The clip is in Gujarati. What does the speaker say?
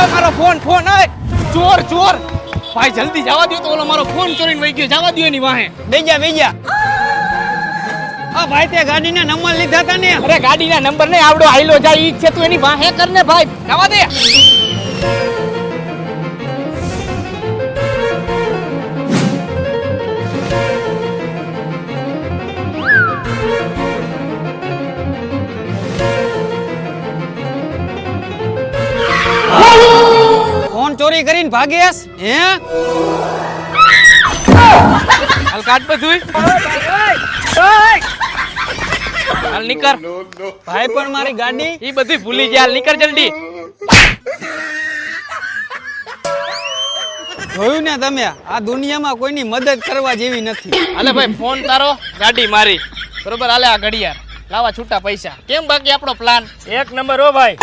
મારો ફોન ચોર ચોર ભાઈ જલ્દી જવા દો તો ઓલો મારો ફોન ચોરીને વઈ ગયો જવા દો એની વાહે બેજા આ ભાઈ તે ગાડીના નંબર લીધા હતા ને અરે ગાડીના નંબર નહીં આવડો આઈલો જાય ઈ છે તું એની વાહે કર ને ભાઈ જવા દે ફોન ચોરી કરીને ભાગેસ હે હાલ કાટ બધું હાલ નીકળ ભાઈ પણ મારી ગાડી ઈ બધી ભૂલી જા હાલ નીકળ જલ્દી જોયું ને તમે આ દુનિયામાં કોઈની મદદ કરવા જેવી નથી હાલે ભાઈ ફોન તારો ગાડી મારી બરોબર હાલે આ ઘડિયાળ લાવા છૂટા પૈસા કેમ બાકી આપણો પ્લાન એક નંબર હો ભાઈ